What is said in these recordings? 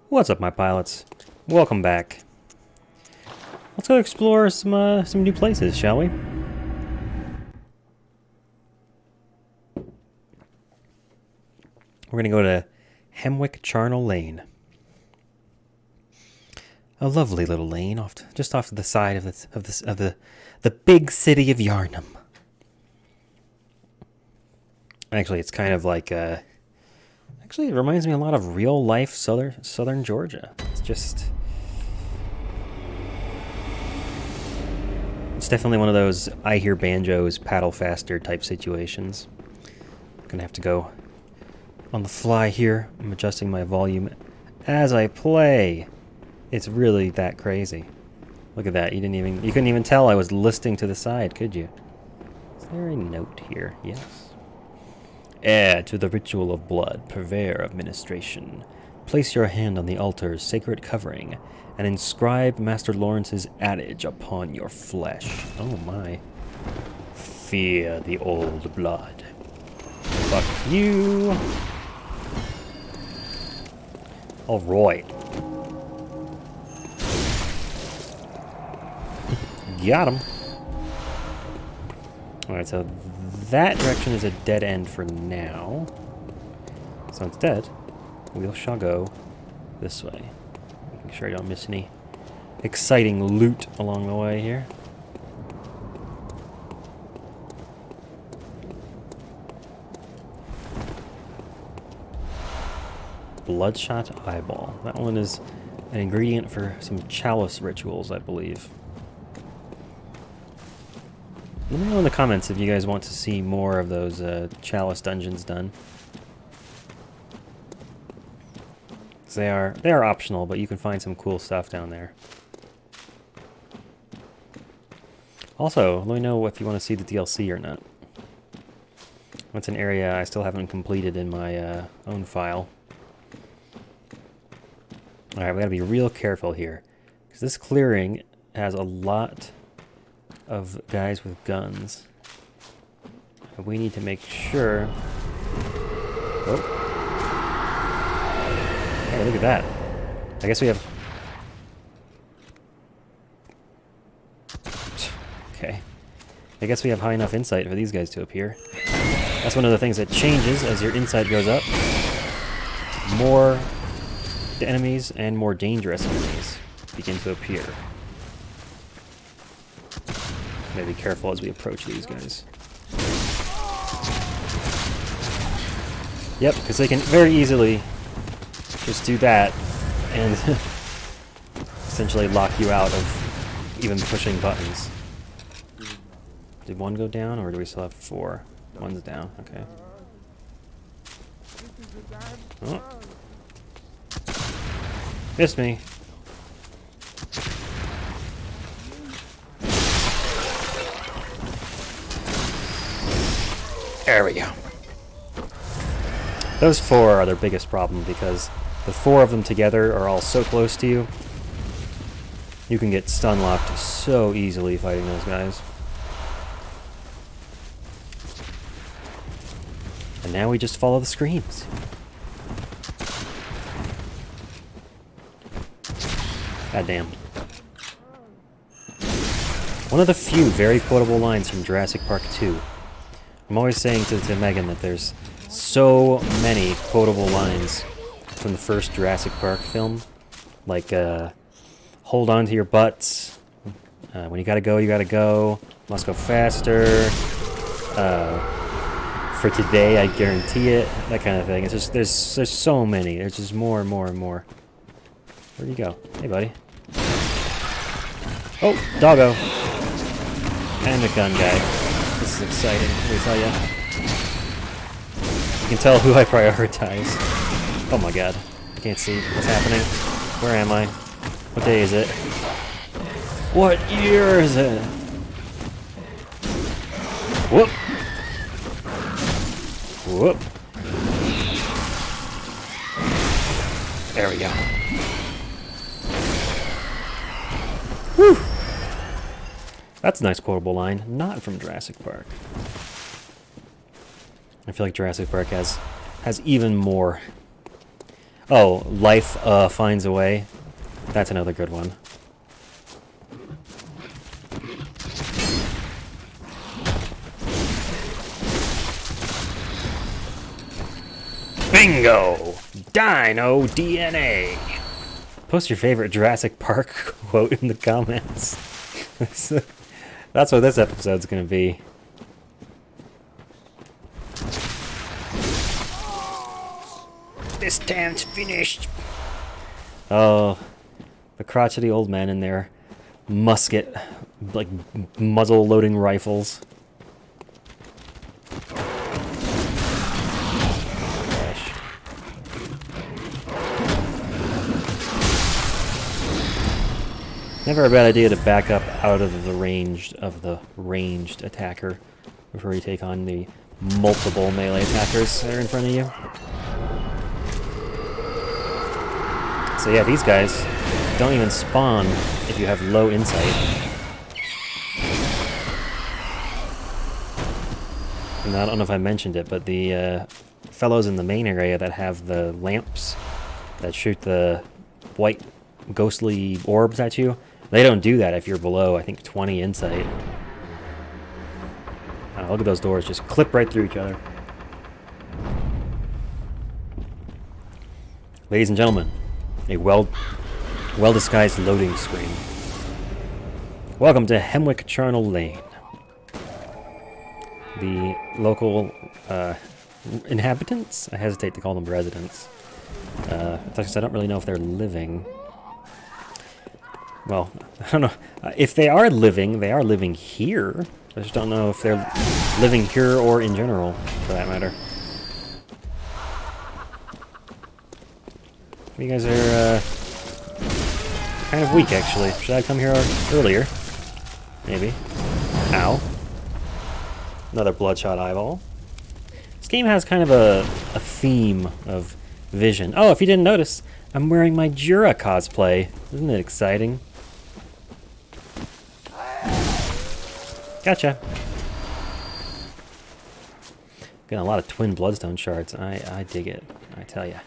What's up, my pilots? Welcome back. Let's go explore some new places, shall we? We're gonna go to Hemwick Charnel Lane. A lovely little lane just off to the side of the big city of Yarnum. Actually, it's kind of like actually, it reminds me a lot of real life southern Georgia. It's definitely one of those I hear banjos paddle faster type situations. I'm gonna have to go on the fly here. I'm adjusting my volume as I play. It's really that crazy. Look at that. You couldn't even tell I was listening to the side, could you? Is there a note here? Yes. Heir to the ritual of blood, purveyor of ministration. Place your hand on the altar's sacred covering and inscribe Master Lawrence's adage upon your flesh. Oh my. Fear the old blood. Fuck you. Alright. Got him. Alright, so that direction is a dead end for now. So instead, we shall go this way. Making sure I don't miss any exciting loot along the way here. Bloodshot eyeball. That one is an ingredient for some chalice rituals, I believe. Let me know in the comments if you guys want to see more of those chalice dungeons done. They are optional, but you can find some cool stuff down there. Also, let me know if you want to see the DLC or not. That's an area I still haven't completed in my own file. Alright, we gotta be real careful here, because this clearing has a lot of guys with guns. We need to make sure... Oh. Hey, look at that. I guess we have... Okay. I guess we have high enough insight for these guys to appear. That's one of the things that changes as your insight goes up. More enemies and more dangerous enemies begin to appear. Maybe be careful as we approach these guys. Yep, because they can very easily just do that and essentially lock you out of even pushing buttons. Did one go down, or do we still have 4? One's down, okay. Oh. Missed me. There we go. Those 4 are their biggest problem because the 4 of them together are all so close to you. You can get stun locked so easily fighting those guys. And now we just follow the screams. Goddamn. One of the few very quotable lines from Jurassic Park 2. I'm always saying to Megan that there's so many quotable lines from the first Jurassic Park film. Like, hold on to your butts. When you gotta go. Must go faster. For today, I guarantee it. That kind of thing. It's just, there's so many. There's just more and more and more. Where'd you go? Hey, buddy. Oh, doggo. And a gun guy. This is exciting, let me tell you. You can tell who I prioritize. Oh my god. I can't see what's happening. Where am I? What day is it? What year is it? Whoop! Whoop! There we go. Whew! That's a nice quotable line, not from Jurassic Park. I feel like Jurassic Park has even more Oh, life finds a way. That's another good one. Bingo! Dino DNA! Post your favorite Jurassic Park quote in the comments. That's what this episode's gonna be. This dance finished! Oh, the crotchety old men in their musket, like, muzzle-loading rifles. Never a bad idea to back up out of the ranged attacker before you take on the multiple melee attackers that are in front of you. So yeah, these guys don't even spawn if you have low insight. And I don't know if I mentioned it, but the fellows in the main area that have the lamps that shoot the white ghostly orbs at you, they don't do that if you're below, I think, 20 insight. Look at those doors, just clip right through each other. Ladies and gentlemen, a well-disguised loading screen. Welcome to Hemwick Charnel Lane. The local inhabitants? I hesitate to call them residents. I don't really know if they're living. Well, I don't know. If they are living here. I just don't know if they're living here or in general, for that matter. You guys are kind of weak, actually. Should I come here earlier? Maybe. Ow. Another bloodshot eyeball. This game has kind of a theme of vision. Oh, if you didn't notice, I'm wearing my Jura cosplay. Isn't it exciting? Gotcha. Getting a lot of twin bloodstone shards. I dig it. I tell ya.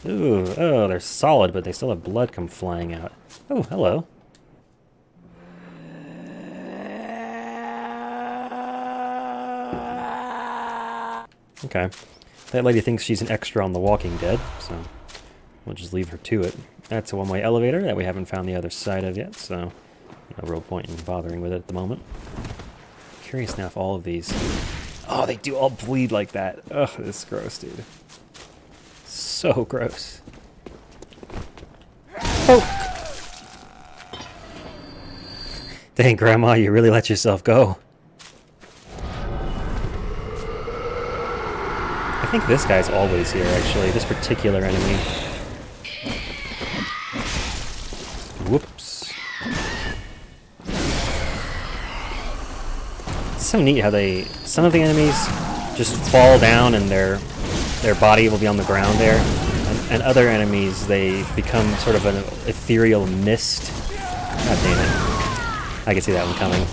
Ooh, oh, they're solid, but they still have blood come flying out. Oh, hello. Okay. That lady thinks she's an extra on The Walking Dead, so we'll just leave her to it. That's a one-way elevator that we haven't found the other side of yet, so no real point in bothering with it at the moment. Curious now if all of these... Oh, they do all bleed like that. Ugh, this is gross, dude. So gross. Oh! Dang, Grandma, you really let yourself go. I think this guy's always here, actually. This particular enemy. Whoops. It's so neat how some of the enemies just fall down and their body will be on the ground there, and other enemies, they become sort of an ethereal mist. God damn it. I can see that one coming.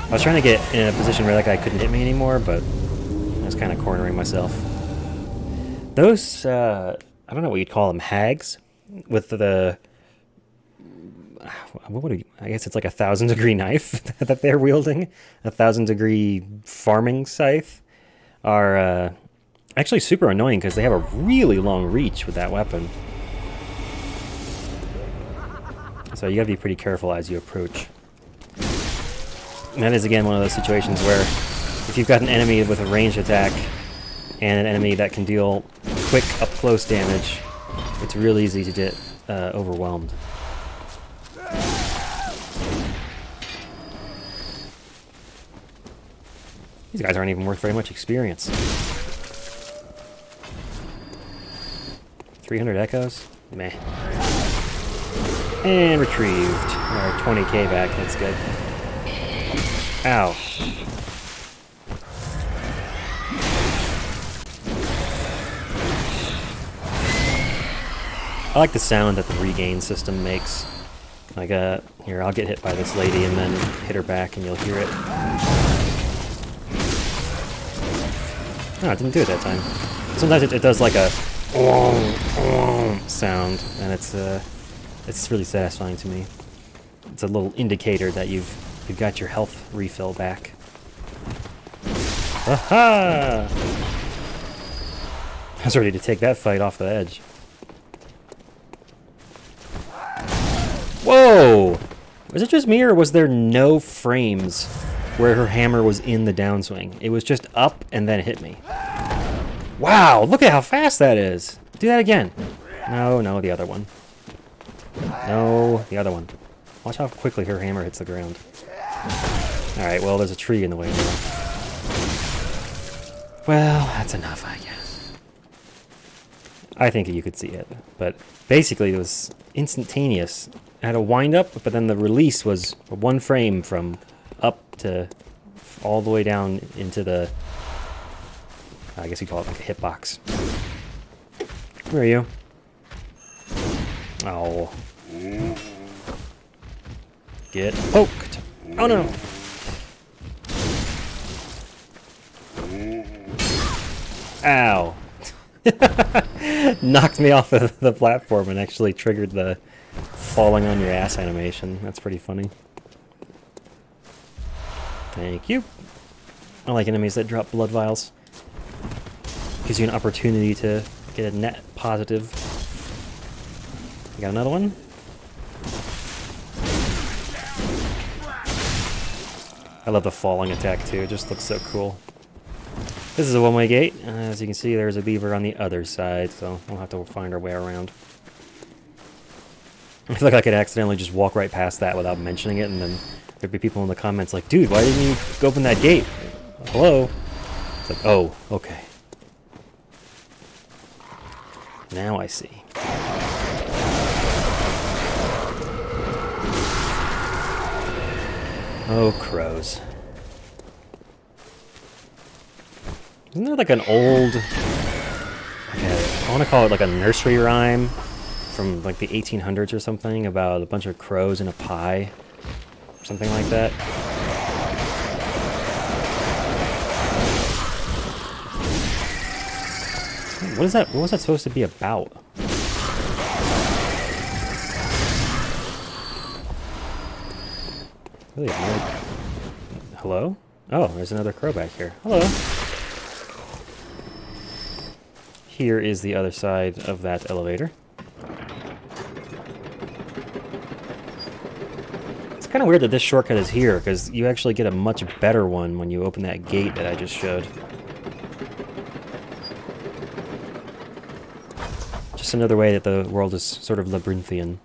I was trying to get in a position where that guy couldn't hit me anymore, but I was kind of cornering myself. Those, I don't know what you'd call them, hags, with the... I guess it's like a 1,000-degree knife that they're wielding. A 1,000-degree farming scythe are actually super annoying because they have a really long reach with that weapon. So you gotta be pretty careful as you approach. And that is again one of those situations where if you've got an enemy with a ranged attack and an enemy that can deal quick up-close damage, it's real easy to get overwhelmed. These guys aren't even worth very much experience. 300 echoes? Meh. And retrieved. Our 20k back, that's good. Ow. I like the sound that the regain system makes. Like, here, I'll get hit by this lady and then hit her back and you'll hear it. Oh, it didn't do it that time. Sometimes it does like a sound, and it's really satisfying to me. It's a little indicator that you've got your health refill back. Aha! I was ready to take that fight off the edge. Whoa! Was it just me, or was there no frames where her hammer was in the downswing? It was just up and then hit me. Wow, look at how fast that is. Do that again. No, the other one. No, the other one. Watch how quickly her hammer hits the ground. Alright, well, there's a tree in the way now. Well, that's enough, I guess. I think you could see it, but basically it was instantaneous. I had a wind up, but then the release was one frame from up to all the way down into the, I guess you call it like a hitbox. Where are you? Oh. Get poked. Oh no. Ow. Knocked me off of the platform and actually triggered the falling on your ass animation. That's pretty funny. Thank you. I like enemies that drop blood vials. Gives you an opportunity to get a net positive. You got another one? I love the falling attack too, it just looks so cool. This is a one-way gate. As you can see, there's a beaver on the other side, so we'll have to find our way around. I feel like I could accidentally just walk right past that without mentioning it, and then there'd be people in the comments like, dude, why didn't you open that gate? Hello? It's like, oh, okay. Now I see. Oh, crows. Isn't there like an old, I want to call it like a nursery rhyme from like the 1800s or something about a bunch of crows in a pie? Or something like that. What is that? What was that supposed to be about? Really? Hello? Oh, there's another crow back here. Hello. Here is the other side of that elevator. It's kind of weird that this shortcut is here, because you actually get a much better one when you open that gate that I just showed. Just another way that the world is sort of labyrinthian.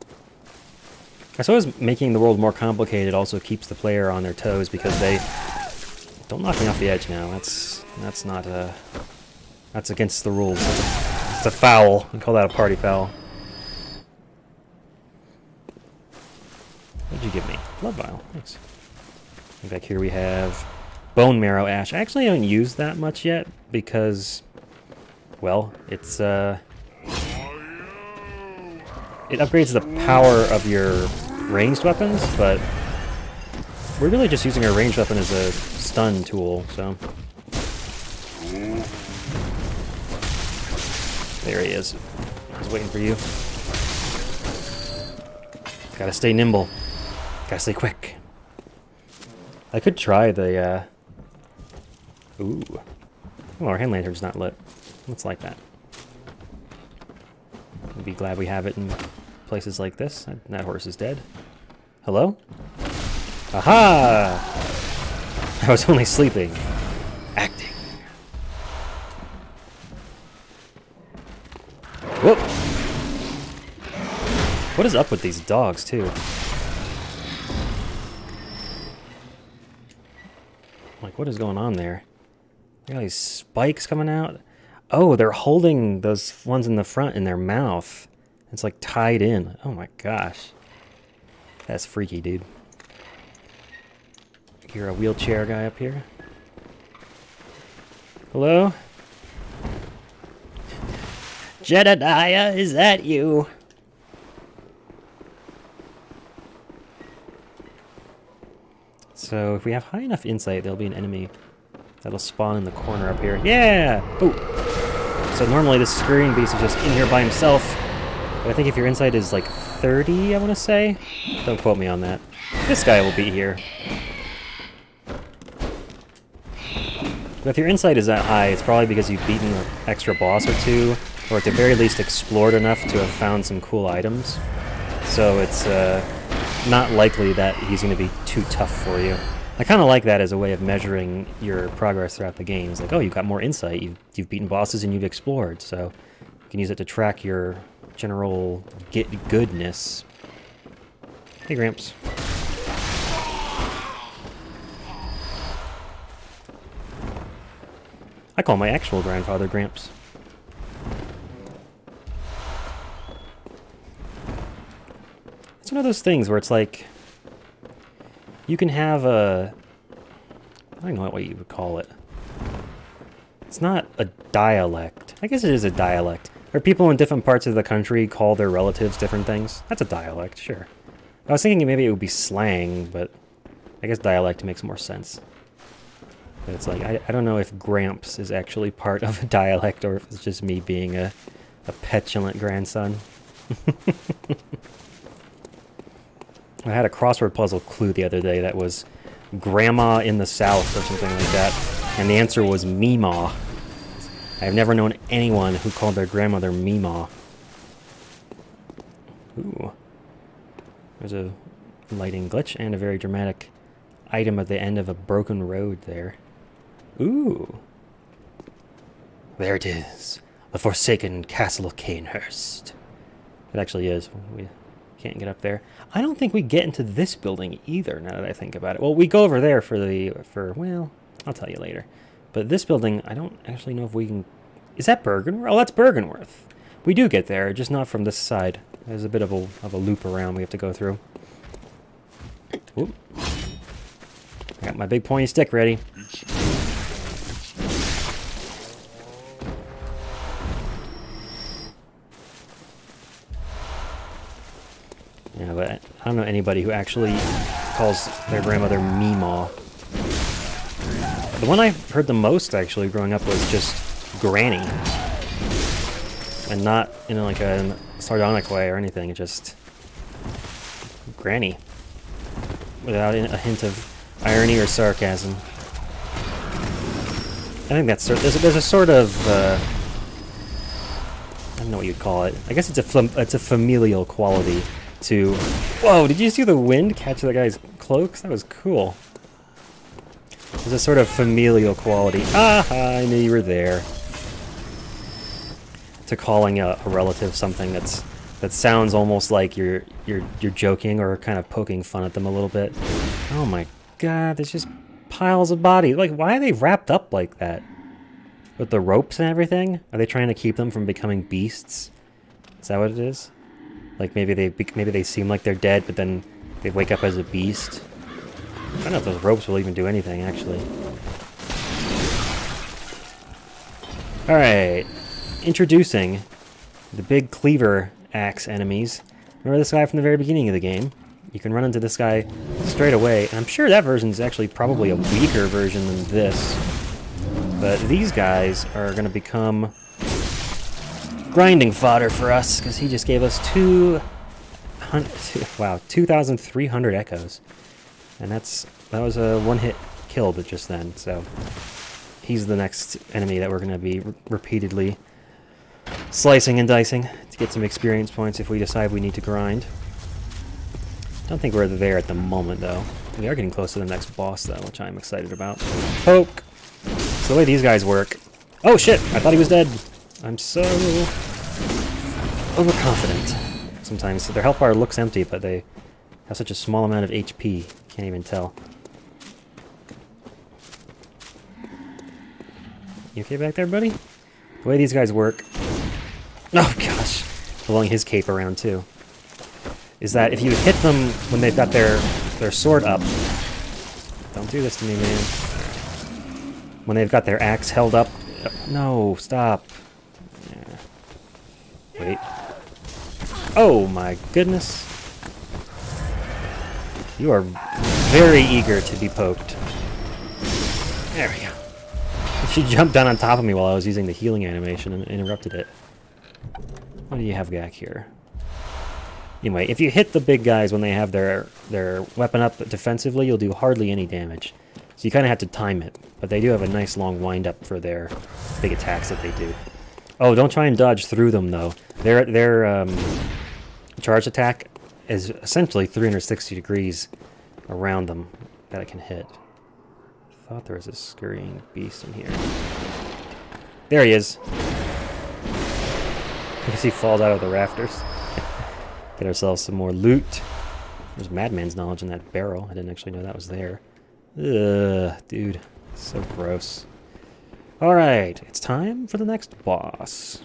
I suppose making the world more complicated also keeps the player on their toes, because they... Don't knock me off the edge now. That's not that's against the rules. It's a foul. I call that a party foul. What'd you give me? Blood vial. Thanks. And back here we have bone marrow ash. I actually haven't used that much yet because, well, it's it upgrades the power of your ranged weapons, but we're really just using our ranged weapon as a stun tool, so. There he is. I was waiting for you. Gotta stay nimble. Gotta stay quick. I could try the, Ooh. Well, our hand lantern's not lit. Let's light that. I'll be glad we have it in places like this. That horse is dead. Hello? Aha! I was only sleeping. Acting. Whoop! What is up with these dogs, too? Like, what is going on there? Look at these spikes coming out. Oh, they're holding those ones in the front in their mouth. It's like tied in. Oh my gosh. That's freaky, dude. You're a wheelchair guy up here. Hello? Jedediah, is that you? So if we have high enough insight, there'll be an enemy that'll spawn in the corner up here. Yeah! Oh! So normally this screaming beast is just in here by himself. But I think if your insight is like 30, I want to say. Don't quote me on that. This guy will be here. But if your insight is that high, it's probably because you've beaten an extra boss or two, or at the very least explored enough to have found some cool items. So it's not likely that he's going to be too tough for you. I kind of like that as a way of measuring your progress throughout the game. It's like, oh, you've got more insight, you've beaten bosses and you've explored, so you can use it to track your general goodness. Hey, Gramps. I call my actual grandfather Gramps. It's one of those things where it's like, you can have a, I don't know what you would call it. It's not a dialect. I guess it is a dialect. Or people in different parts of the country call their relatives different things. That's a dialect, sure. I was thinking maybe it would be slang, but I guess dialect makes more sense. But it's like, I don't know if Gramps is actually part of a dialect or if it's just me being a petulant grandson. I had a crossword puzzle clue the other day that was Grandma in the South or something like that, and the answer was Meemaw. I've never known anyone who called their grandmother Meemaw. Ooh. There's a lighting glitch and a very dramatic item at the end of a broken road there. Ooh. There it is. The forsaken castle of Canehurst. It actually is. We can't get up there. I don't think we get into this building either, now that I think about it. Well, we go over there well, I'll tell you later. But this building, I don't actually know if we can... Is that Bergenworth? Oh, that's Bergenworth. We do get there, just not from this side. There's a bit of a loop around we have to go through. Oop. I got my big pointy stick ready. Yeah, but I don't know anybody who actually calls their grandmother Meemaw. The one I heard the most, actually, growing up was just Granny. And not in like a sardonic way or anything, just Granny. Without a hint of irony or sarcasm. I think that's there's a sort of I don't know what you'd call it. I guess it's a familial quality to. Whoa! Did you see the wind catch that guy's cloaks? That was cool. There's a sort of familial quality. Aha! I knew you were there. To calling a relative something that sounds almost like you're joking or kind of poking fun at them a little bit. Oh my god! There's just piles of bodies. Like, why are they wrapped up like that? With the ropes and everything? Are they trying to keep them from becoming beasts? Is that what it is? Like maybe they seem like they're dead, but then they wake up as a beast. I don't know if those ropes will even do anything, actually. All right, introducing the big cleaver axe enemies. Remember this guy from the very beginning of the game? You can run into this guy straight away, and I'm sure that version is actually probably a weaker version than this. But these guys are going to become grinding fodder for us, because he just gave us 2,300 echoes. And that was a one-hit kill but just then, so he's the next enemy that we're going to be repeatedly slicing and dicing to get some experience points if we decide we need to grind. Don't think we're there at the moment, though. We are getting close to the next boss, though, which I'm excited about. Poke! So the way these guys work... Oh, shit! I thought he was dead! I'm so overconfident sometimes. So their health bar looks empty, but they have such a small amount of HP. Can't even tell. You okay back there, buddy? The way these guys work... Oh, gosh. Blowing his cape around, too. Is that if you hit them when they've got their sword up... Don't do this to me, man. When they've got their axe held up... No, stop. Yeah. Wait. Oh, my goodness. You are very eager to be poked. There we go. She jumped down on top of me while I was using the healing animation and interrupted it. What do you have back here? Anyway, if you hit the big guys when they have their weapon up defensively, you'll do hardly any damage. So you kind of have to time it. But they do have a nice long wind-up for their big attacks that they do. Oh, don't try and dodge through them, though. Their charge attack is essentially 360 degrees around them that it can hit. I thought there was a scurrying beast in here. There he is. You can see he falls out of the rafters. Get ourselves some more loot. There's Madman's knowledge in that barrel. I didn't actually know that was there. Ugh, dude. So gross. Alright, it's time for the next boss.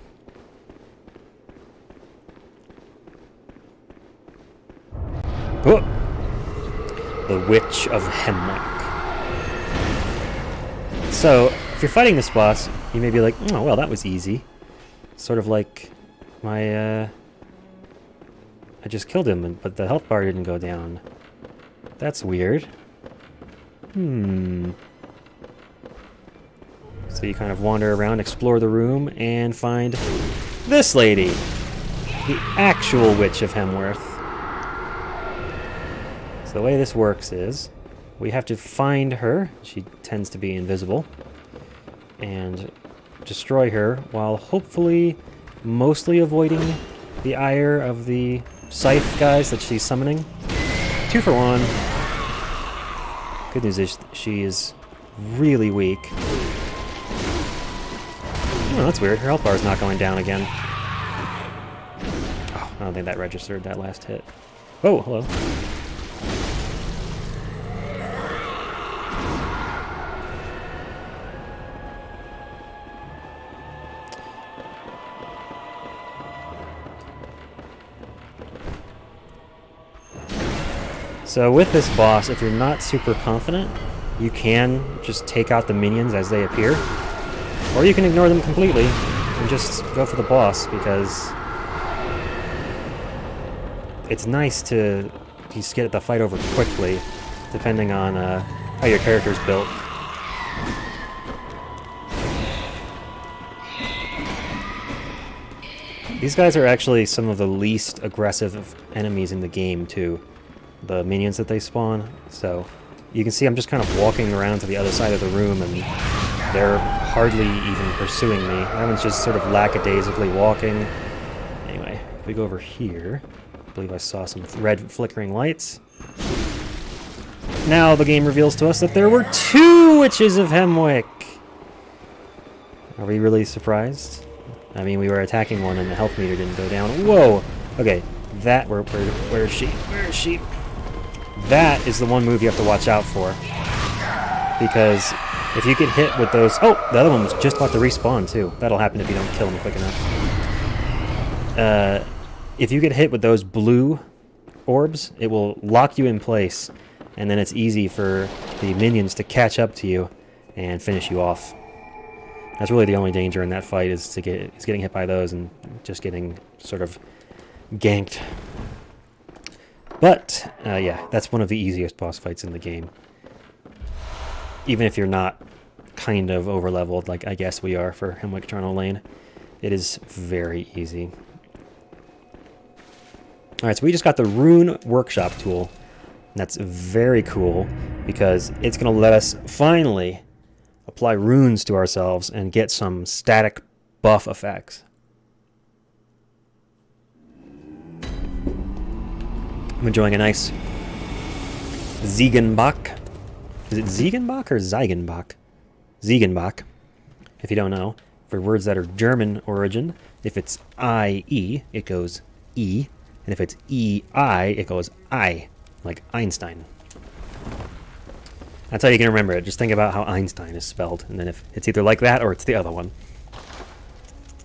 Oh! The Witch of Hemwick. So, if you're fighting this boss, you may be like, oh, well, that was easy. Sort of like my, I just killed him, but the health bar didn't go down. That's weird. So you kind of wander around, explore the room, and find this lady. The actual Witch of Hemwick. So the way this works is, we have to find her. She tends to be invisible. And destroy her while hopefully mostly avoiding the ire of the scythe guys that she's summoning. 2 for 1. Good news is she is really weak. Oh, that's weird. Her health bar is not going down again. Oh, I don't think that registered that last hit. Oh, hello. So with this boss, if you're not super confident, you can just take out the minions as they appear. Or you can ignore them completely and just go for the boss, because it's nice to just get the fight over quickly, depending on how your character's built. These guys are actually some of the least aggressive enemies in the game, too. The minions that they spawn. So you can see I'm just kind of walking around to the other side of the room, and they're hardly even pursuing me. That one's just sort of lackadaisically walking. Anyway, if we go over here, I believe I saw some red flickering lights. Now the game reveals to us that there were 2 Witches of Hemwick. Are we really surprised? I mean, we were attacking one and the health meter didn't go down. Whoa! Okay, that, where is she? Where is she? That is the one move you have to watch out for. Because if you get hit with those... Oh, the other one was just about to respawn, too. That'll happen if you don't kill him quick enough. If you get hit with those blue orbs, it will lock you in place. And then it's easy for the minions to catch up to you and finish you off. That's really the only danger in that fight, is getting hit by those and just getting sort of ganked. But, yeah, that's one of the easiest boss fights in the game. Even if you're not kind of over-leveled, like I guess we are for Hemwick Charnel Lane, it is very easy. Alright, so we just got the Rune Workshop tool. That's very cool, because it's going to let us finally apply runes to ourselves and get some static buff effects. I'm enjoying a nice Ziegenbach. Is it Ziegenbach or Ziegenbach? Ziegenbach, if you don't know. For words that are German origin, if it's I-E, it goes E. And if it's E-I, it goes I, like Einstein. That's how you can remember it. Just think about how Einstein is spelled. And then if it's either like that or it's the other one.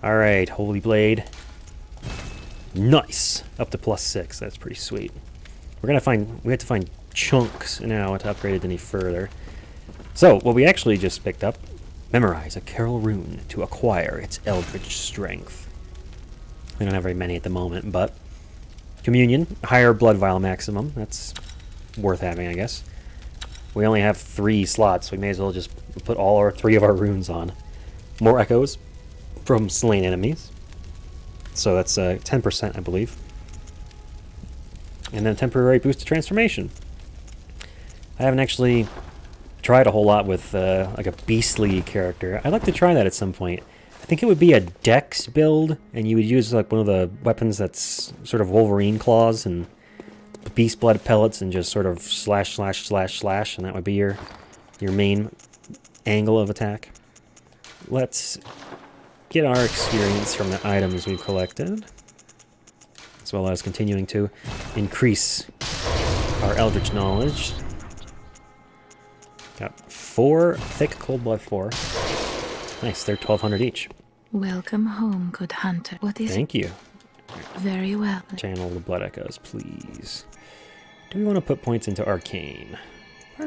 Alright, Holy Blade. Nice! Up to +6. That's pretty sweet. We have to find chunks now to upgrade it any further. So, what we actually just picked up, memorize a Carol rune to acquire its eldritch strength. We don't have very many at the moment, but Communion, higher blood vial maximum. That's worth having, I guess. we only have 3 slots. We may as well just put all our 3 of our runes on. More echoes from slain enemies. So that's 10%, I believe. And then a temporary boost to transformation. I haven't actually tried a whole lot with like a beastly character. I'd like to try that at some point. I think it would be a dex build, and you would use like one of the weapons that's sort of Wolverine claws and beast blood pellets and just sort of slash, slash, slash, slash, and that would be your main angle of attack. Let's get our experience from the items we've collected, as well as continuing to increase our Eldritch knowledge. Got 4 thick cold blood 4. Nice, they're 1,200 each. Welcome home, good hunter. What is Thank you. Very well. Channel the blood echoes, please. Do we want to put points into arcane? I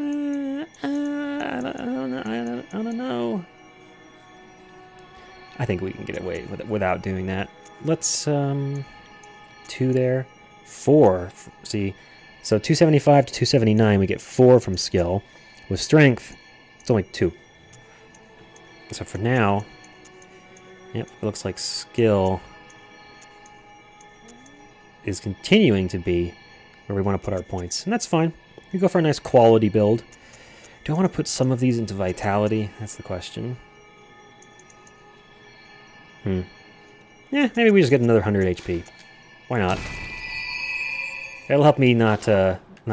don't know. I think we can get away with it without doing that. Let's 2 there, 4. See, so 275 to 279, we get 4 from skill. With strength, it's only 2. So for now, yep, it looks like skill is continuing to be where we want to put our points. And that's fine. We go for a nice quality build. Do I want to put some of these into vitality? That's the question. Yeah, maybe we just get another 100 HP. Why not? It'll help me not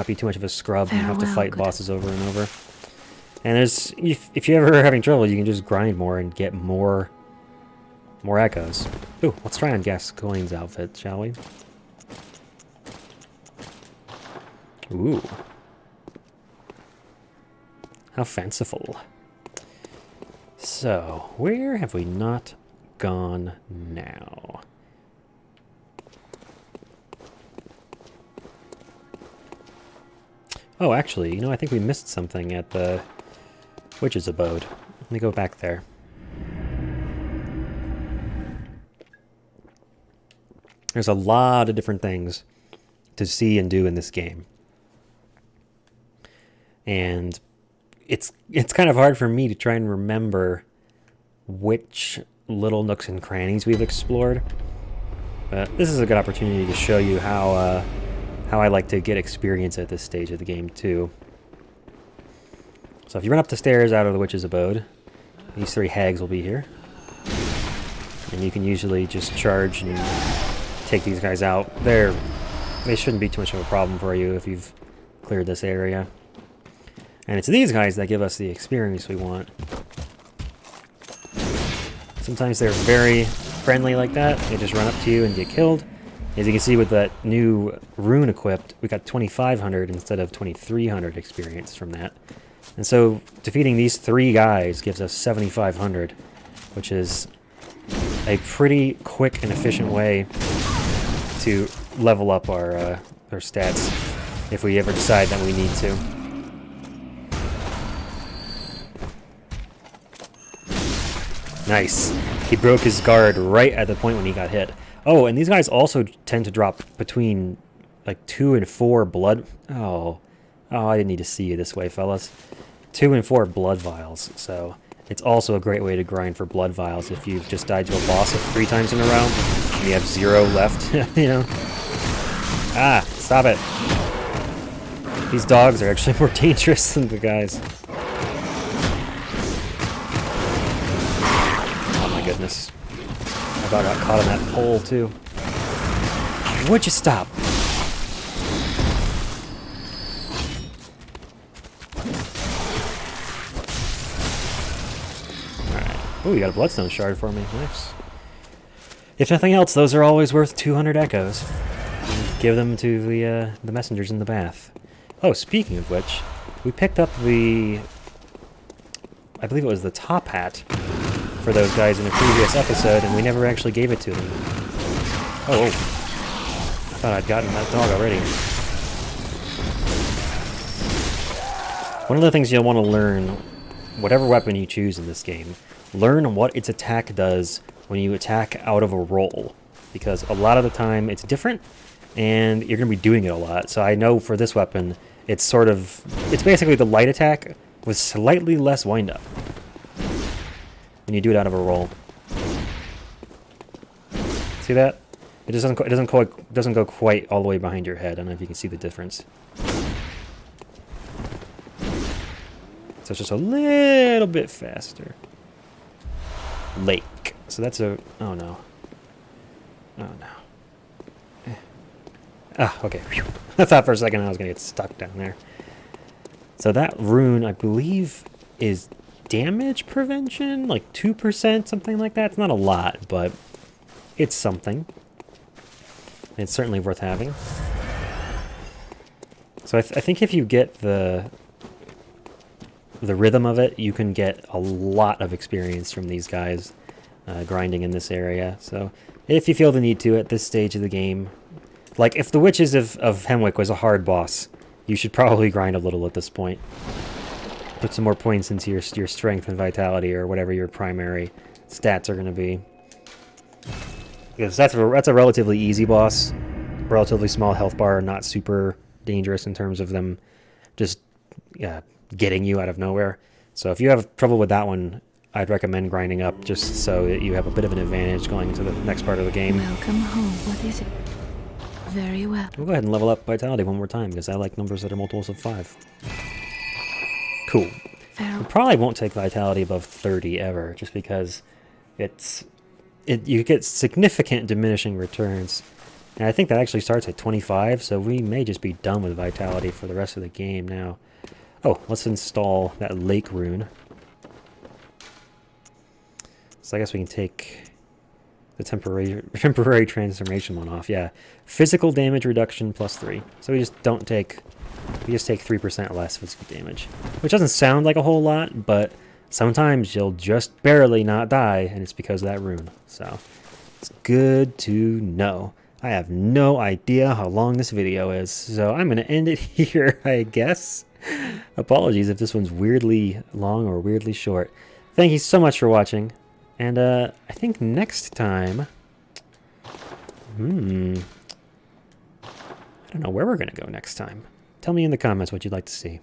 be too much of a scrub and have to fight bosses over and over. And there's, if you're ever having trouble, you can just grind more and get more echoes. Ooh, let's try on Gascoigne's outfit, shall we? Ooh. How fanciful. So, where have we not gone now? Oh, actually, you know, I think we missed something at the Witch's Abode. Let me go back there. There's a lot of different things to see and do in this game. And it's kind of hard for me to try and remember which little nooks and crannies we've explored. But this is a good opportunity to show you how I like to get experience at this stage of the game too. So if you run up the stairs out of the Witch's Abode, these 3 hags will be here. And you can usually just charge and take these guys out. They shouldn't be too much of a problem for you if you've cleared this area. And it's these guys that give us the experience we want. Sometimes they're very friendly like that. They just run up to you and get killed. As you can see with that new rune equipped, we got 2,500 instead of 2,300 experience from that. And so defeating these 3 guys gives us 7,500, which is a pretty quick and efficient way to level up our stats if we ever decide that we need to. Nice. He broke his guard right at the point when he got hit. Oh, and these guys also tend to drop between like 2 and 4 blood. Oh, I didn't need to see you this way, fellas. 2 and 4 blood vials. So it's also a great way to grind for blood vials if you've just died to a boss 3 times in a row and you have 0 left. You know. Ah, stop it. These dogs are actually more dangerous than the guys. Oh my goodness. I about got caught on that pole, too. Would you stop? Alright. Ooh, you got a bloodstone shard for me. Nice. If nothing else, those are always worth 200 echoes. Give them to the messengers in the bath. Oh, speaking of which, we picked up the... I believe it was the top hat for those guys in a previous episode, and we never actually gave it to them. Oh, I thought I'd gotten that dog already. One of the things you'll want to learn, whatever weapon you choose in this game, learn what its attack does when you attack out of a roll. Because a lot of the time it's different, and you're going to be doing it a lot. So I know for this weapon, it's basically the light attack with slightly less windup when you do it out of a roll. See that? It doesn't go quite all the way behind your head. I don't know if you can see the difference. So it's just a little bit faster. Lake. So that's a... Oh, no. Oh, no. Ah, okay. Whew. I thought for a second I was going to get stuck down there. So that rune, I believe, is damage prevention? Like 2%, something like that. It's not a lot, but it's something. It's certainly worth having. So I think if you get the rhythm of it, you can get a lot of experience from these guys grinding in this area. So if you feel the need to at this stage of the game, like if the Witches of Hemwick was a hard boss, you should probably grind a little at this point. Put some more points into your strength and vitality or whatever your primary stats are going to be. Because that's a relatively easy boss, relatively small health bar, not super dangerous in terms of them just getting you out of nowhere. So if you have trouble with that one, I'd recommend grinding up just so that you have a bit of an advantage going into the next part of the game. Welcome home. What is it? Very well. We'll go ahead and level up vitality one more time because I like numbers that are multiples of 5. Cool. We probably won't take vitality above 30 ever, just because you get significant diminishing returns. And I think that actually starts at 25, so we may just be done with vitality for the rest of the game now. Oh, let's install that lake rune. So I guess we can take the temporary transformation one off. Yeah, physical damage reduction +3. So we just take 3% less physical damage, which doesn't sound like a whole lot, but sometimes you'll just barely not die, and it's because of that rune. So it's good to know. I have no idea how long this video is, so I'm going to end it here, I guess. Apologies if this one's weirdly long or weirdly short. Thank you so much for watching, and I think next time... I don't know where we're going to go next time. Tell me in the comments what you'd like to see.